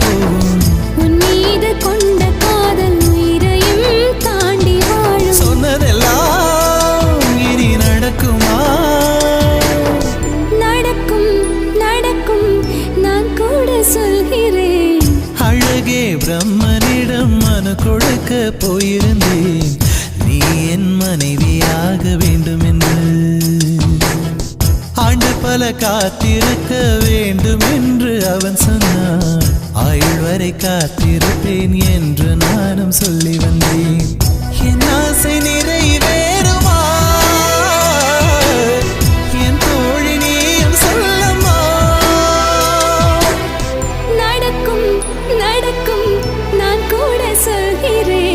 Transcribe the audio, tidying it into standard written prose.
போகும். உன் மீது கொண்ட காதல் உயிரையும் தாண்டி வாழும். சொன்னதெல்லாம் இனி நடக்குமா? நடக்கும் நடக்கும் நான் கூட சொல்கிறேன். அழகே பிரம்மனிடம் மனு கொடுக்க போயிருந்தேன், நீ என் மனைவியாக வேண்டும் என்று. ஆண்டு பல காத்திருக்க வேண்டும் என்று அவன் சொன்னான், ஆயுள் வரை காத்திருப்பேன் என்று நானும் சொல்லி வந்தேன். என் ஆசை நிறைவேறுமா? என் தோழி நீயும் சொல்லம்மா. நடக்கும் நடக்கும் நான் கூட சொல்கிறேன்.